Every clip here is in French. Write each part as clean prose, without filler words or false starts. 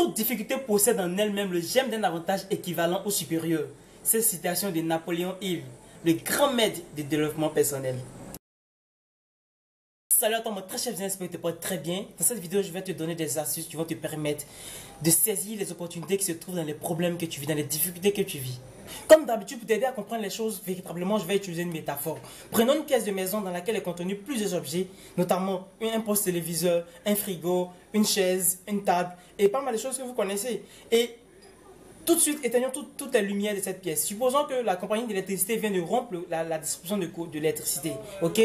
Toute difficulté possède en elle-même le germe d'un avantage équivalent ou supérieur. Cette citation de Napoléon Hill, le grand maître du développement personnel. Salut à toi mon très cher visionnaire, j'espère que tu te portes très bien. Dans cette vidéo, je vais te donner des astuces qui vont te permettre de saisir les opportunités qui se trouvent dans les problèmes que tu vis, dans les difficultés que tu vis. Comme d'habitude, pour t'aider à comprendre les choses véritablement, je vais utiliser une métaphore. Prenons une pièce de maison dans laquelle est contenu plusieurs objets, notamment un poste téléviseur, un frigo, une chaise, une table et pas mal de choses que vous connaissez. Et tout de suite, éteignons toutes les lumières de cette pièce. Supposons que la compagnie d'électricité vient de rompre la distribution de l'électricité. Ok?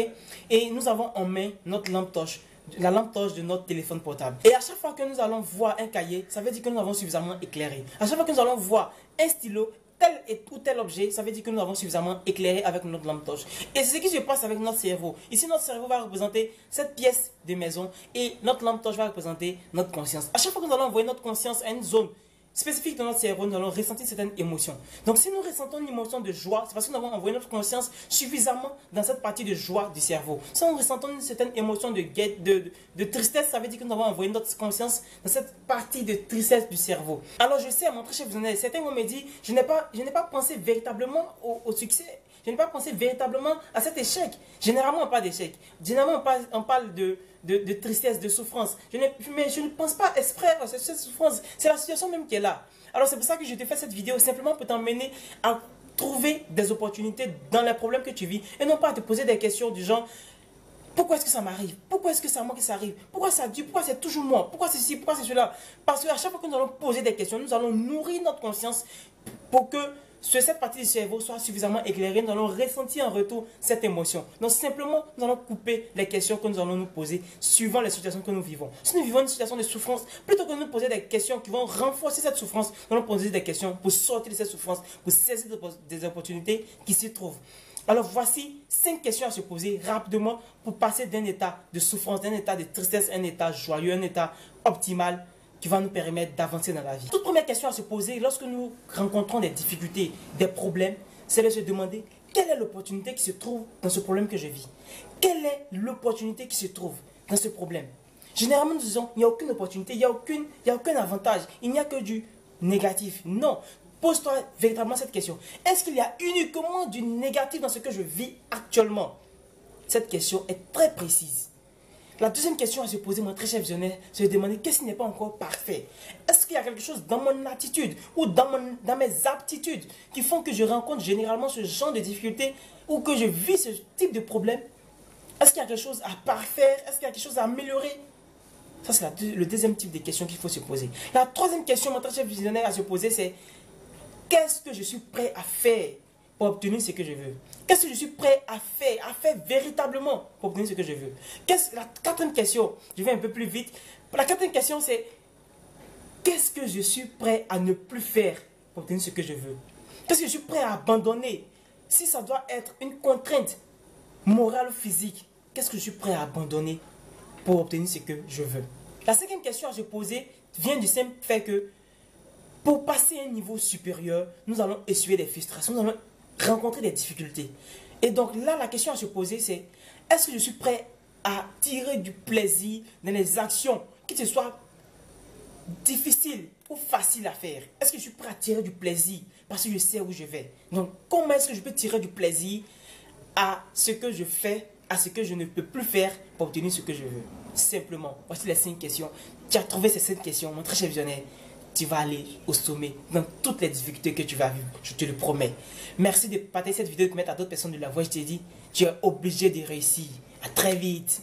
Et nous avons en main notre lampe torche, la lampe torche de notre téléphone portable. Et à chaque fois que nous allons voir un cahier, ça veut dire que nous avons suffisamment éclairé. À chaque fois que nous allons voir un stylo, tel ou tel objet, ça veut dire que nous avons suffisamment éclairé avec notre lampe torche. Et c'est ce qui se passe avec notre cerveau. Ici, notre cerveau va représenter cette pièce de maison et notre lampe torche va représenter notre conscience. À chaque fois que nous allons envoyer notre conscience à une zone spécifique dans notre cerveau, nous allons ressentir certaines émotions. Donc si nous ressentons une émotion de joie, c'est parce que nous avons envoyé notre conscience suffisamment dans cette partie de joie du cerveau. Si nous ressentons une certaine émotion de tristesse, ça veut dire que nous avons envoyé notre conscience dans cette partie de tristesse du cerveau. Alors je sais, mon très cher visionnaire, certains vont me dire, je n'ai pas pensé véritablement au succès. Je n'ai pas pensé véritablement à cet échec. Généralement, on parle d'échec. Généralement, on parle de tristesse, de souffrance. Mais je ne pense pas exprès à cette souffrance. C'est la situation même qui est là. Alors, c'est pour ça que je te fais cette vidéo, simplement pour t'emmener à trouver des opportunités dans les problèmes que tu vis. Et non pas à te poser des questions du genre, pourquoi est-ce que ça m'arrive? Pourquoi est-ce que c'est à moi que ça arrive? Pourquoi ça dure? Pourquoi c'est toujours moi? Pourquoi c'est ci? Pourquoi c'est cela? Parce qu'à chaque fois que nous allons poser des questions, nous allons nourrir notre conscience pour que cette partie du cerveau soit suffisamment éclairée. Nous allons ressentir en retour cette émotion. Donc simplement, nous allons couper les questions que nous allons nous poser suivant les situations que nous vivons. Si nous vivons une situation de souffrance, plutôt que de nous poser des questions qui vont renforcer cette souffrance, nous allons poser des questions pour sortir de cette souffrance, pour saisir des opportunités qui s'y trouvent. Alors voici 5 questions à se poser rapidement pour passer d'un état de souffrance, d'un état de tristesse, un état joyeux, un état optimal qui va nous permettre d'avancer dans la vie. Toute première question à se poser lorsque nous rencontrons des difficultés, des problèmes, c'est de se demander quelle est l'opportunité qui se trouve dans ce problème que je vis. Quelle est l'opportunité qui se trouve dans ce problème? Généralement, nous disons, il n'y a aucune opportunité, il n'y a aucun avantage, il n'y a que du négatif. Non. Pose-toi véritablement cette question. Est-ce qu'il y a uniquement du négatif dans ce que je vis actuellement? Cette question est très précise. La deuxième question à se poser, mon très cher visionnaire, c'est de demander qu'est-ce qui n'est pas encore parfait. Est-ce qu'il y a quelque chose dans mon attitude ou dans mes aptitudes qui font que je rencontre généralement ce genre de difficultés ou que je vis ce type de problème? Est-ce qu'il y a quelque chose à parfaire? Est-ce qu'il y a quelque chose à améliorer? Ça, c'est le deuxième type de questions qu'il faut se poser. La troisième question, mon très cher visionnaire, à se poser, c'est qu'est-ce que je suis prêt à faire pour obtenir ce que je veux? Qu'est-ce que je suis prêt à faire véritablement pour obtenir ce que je veux? La quatrième question, je vais un peu plus vite. La quatrième question, c'est qu'est-ce que je suis prêt à ne plus faire pour obtenir ce que je veux? Qu'est-ce que je suis prêt à abandonner? Si ça doit être une contrainte morale ou physique, qu'est-ce que je suis prêt à abandonner pour obtenir ce que je veux? La cinquième question à se poser vient du simple fait que pour passer à un niveau supérieur, nous allons essuyer des frustrations, nous allons rencontrer des difficultés. Et donc là, la question à se poser, c'est est-ce que je suis prêt à tirer du plaisir dans les actions, que ce soit difficiles ou faciles à faire? Est-ce que je suis prêt à tirer du plaisir parce que je sais où je vais? Donc, comment est-ce que je peux tirer du plaisir à ce que je fais, à ce que je ne peux plus faire pour obtenir ce que je veux? Simplement, voici les 5 questions. Tu as trouvé ces 5 questions, mon très cher visionnaire. Tu vas aller au sommet dans toutes les difficultés que tu vas vivre, je te le promets. Merci de partager cette vidéo et de mettre à d'autres personnes de la voix. Je te dis, tu es obligé de réussir. À très vite.